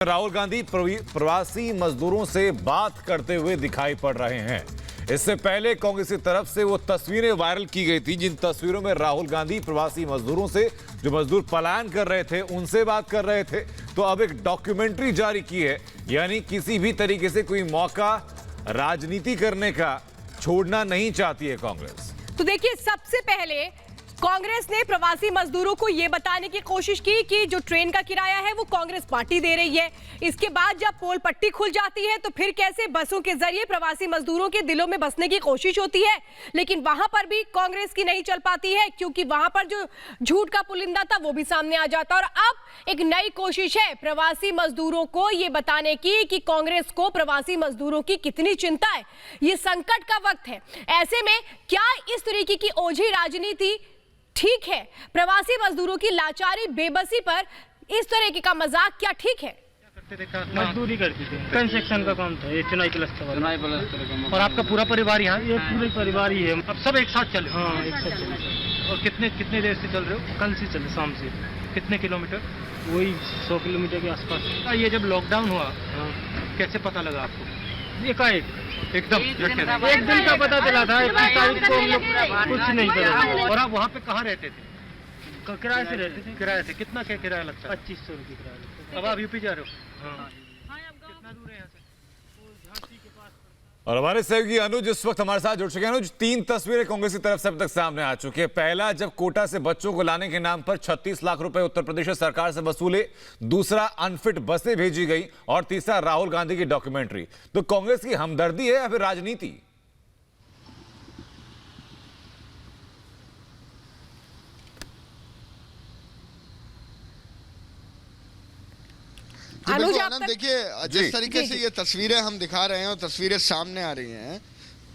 राहुल गांधी प्रवासी मजदूरों से बात करते हुए दिखाई पड़ रहे हैं। इससे पहले कांग्रेस की तरफ से वो तस्वीरें वायरल की गई थी, जिन तस्वीरों में राहुल गांधी प्रवासी मजदूरों से, जो मजदूर पलायन कर रहे थे, उनसे बात कर रहे थे। तो अब एक डॉक्यूमेंट्री जारी की है, यानी किसी भी तरीके से कोई मौका राजनीति करने का छोड़ना नहीं चाहती है कांग्रेस। तो देखिए, सबसे पहले कांग्रेस ने प्रवासी मजदूरों को यह बताने की कोशिश की कि जो ट्रेन का किराया है वो कांग्रेस पार्टी दे रही है। इसके बाद जब पोल पट्टी खुल जाती है तो फिर कैसे बसों के जरिए प्रवासी मजदूरों के दिलों में बसने की कोशिश होती है, लेकिन वहां पर भी कांग्रेस की नहीं चल पाती है, क्योंकि वहां पर जो झूठ का पुलिंदा था वो भी सामने आ जाता। और अब एक नई कोशिश है प्रवासी मजदूरों को ये बताने की कि कांग्रेस को प्रवासी मजदूरों की कितनी चिंता है। ये संकट का वक्त है, ऐसे में क्या इस तरीके की ओझी राजनीति ठीक है? प्रवासी मजदूरों की लाचारी, बेबसी पर इस तरह का मजाक क्या ठीक है? मजदूरी करती थी, कंस्ट्रक्शन का काम था, ये चुनाई प्लस्तर वाला। और आपका पूरा परिवार यहाँ? ये पूरे परिवार ही है। अब सब एक साथ चले? हाँ, एक साथ चले। और कितने देर से चल रहे हो? कल से चले, शाम से। कितने किलोमीटर? वही 100 किलोमीटर के आसपास। ये जब लॉकडाउन हुआ, कैसे पता लगा आपको? एकाएक एकदम एक दिन का पता चला था। 21 तारीख को हम लोग कुछ नहीं करे। और आप वहाँ पे कहाँ रहते थे? किराए से रहते थे। किराए से? कितना क्या किराया लगता है? 2500 रुपये किराया लगता है। अब आप यूपी जा रहे हो? हाँ। कितना दूर है यहाँ से? झांसी के पास। और हमारे सहयोगी अनुज इस वक्त हमारे साथ जुड़ चुके हैं। अनुज, 3 तस्वीरें कांग्रेस की तरफ से अब तक सामने आ चुकी है। पहला, जब कोटा से बच्चों को लाने के नाम पर 36 लाख रुपए उत्तर प्रदेश सरकार से वसूले। दूसरा, अनफिट बसें भेजी गई। और तीसरा, राहुल गांधी की डॉक्यूमेंट्री। तो कांग्रेस की हमदर्दी है या फिर राजनीति? आनंद, देखिए जिस तरीके से ये तस्वीरें हम दिखा रहे हैं और तस्वीरें सामने आ रही हैं,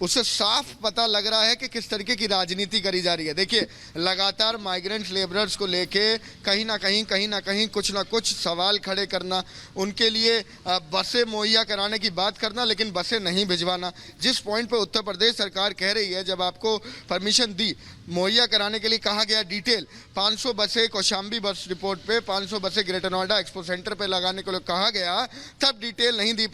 उससे साफ पता लग रहा है कि किस तरीके की राजनीति करी जा रही है। देखिए, लगातार माइग्रेंट लेबरर्स को लेके कहीं ना कहीं कुछ ना कुछ सवाल खड़े करना, उनके लिए बसें मुहैया कराने की बात करना, लेकिन बसें नहीं भिजवाना। जिस पॉइंट पर उत्तर प्रदेश सरकार कह रही है, जब आपको परमिशन दी, मुहैया कराने के लिए कहा गया डिटेल, 500 बसें कौशाम्बी बस रिपोर्ट पे, 500 बसें ग्रेटर नोएडा एक्सपो सेंटर पे लगाने को कहा गया, तब डिटेल नहीं दे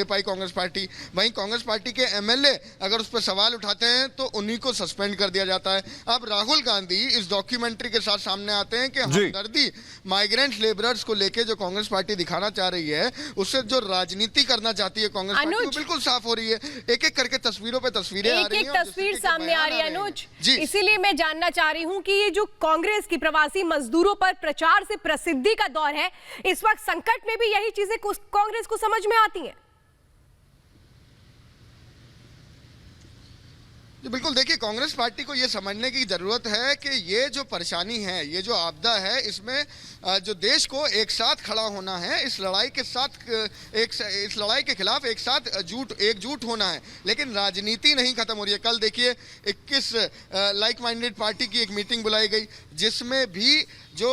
पाई कांग्रेस पार्टी। वहीं कांग्रेस पार्टी के एमएलए अगर उस पर सवाल उठाते हैं तो उन्हीं को सस्पेंड कर दिया जाता है। अब राहुल गांधी इस डॉक्यूमेंट्री के साथ सामने आते हैं कि हमदर्दी माइग्रेंट लेबरर्स को लेके जो कांग्रेस पार्टी दिखाना चाह रही है, उससे जो राजनीति करना चाहती है कांग्रेस पार्टी, वो बिल्कुल साफ हो रही है। एक एक करके तस्वीरों पे तस्वीरें आ रही हैं, एक तस्वीर सामने आ रही है अनुज। इसीलिए मैं जानना चाह रही हूं कि ये जो कांग्रेस की प्रवासी मजदूरों पर प्रचार से प्रसिद्धि का दौर है, इस वक्त संकट में भी यही चीजें कांग्रेस को समझ में आती हैं। बिल्कुल, देखिए, कांग्रेस पार्टी को यह समझने की जरूरत है कि ये जो परेशानी है, ये जो आपदा है, इसमें जो देश को एक साथ खड़ा होना है, इस लड़ाई के खिलाफ एक साथ एकजुट होना है, लेकिन राजनीति नहीं खत्म हो रही है। कल देखिए 21 लाइक माइंडेड पार्टी की एक मीटिंग बुलाई गई, जिसमें भी जो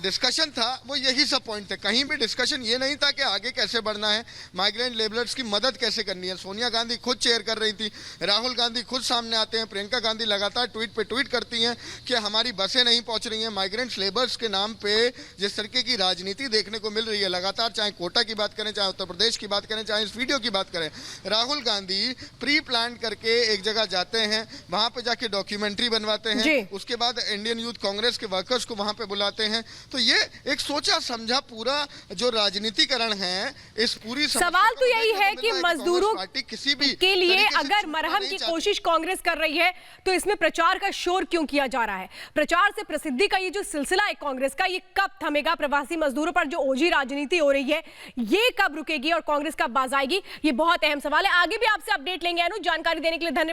डिस्कशन था वो यही सब पॉइंट थे। कहीं भी डिस्कशन ये नहीं था कि आगे कैसे बढ़ना है, माइग्रेंट लेबरर्स की मदद कैसे करनी है। सोनिया गांधी खुद चेयर कर रही थी, राहुल गांधी खुद सामने आते हैं, प्रियंका गांधी लगातार ट्वीट पे ट्वीट करती हैं कि हमारी बसें नहीं पहुंच रही हैं। माइग्रेंट लेबर्स के नाम पे जिस तरीके की राजनीति देखने को मिल रही है लगातार, चाहे कोटा की बात करें, चाहे उत्तर प्रदेश की बात करें, चाहे इस वीडियो की बात करें, राहुल गांधी प्री प्लान करके एक जगह जाते हैं, वहां पे जाके डॉक्यूमेंट्री बनवाते हैं, उसके बाद इंडियन यूथ कांग्रेस के वर्कर्स को वहां पे बुलाते हैं। तो ये एक सोचा समझा पूरा जो राजनीतिकरण है, इस पूरी सवाल तो यही है कि मजदूरों किसी भी के लिए अगर मरहम की कोशिश कांग्रेस कर रही है, तो इसमें प्रचार का शोर क्यों किया जा रहा है? प्रचार से प्रसिद्धि का ये जो सिलसिला है कांग्रेस का, ये कब थमेगा? प्रवासी मजदूरों पर जो ओझी राजनीति हो रही है, ये कब रुकेगी और कांग्रेस कब बाज आएगी? ये बहुत अहम सवाल है। आगे भी आपसे अपडेट लेंगे अनुज। जानकारी देने के लिए धन्यवाद।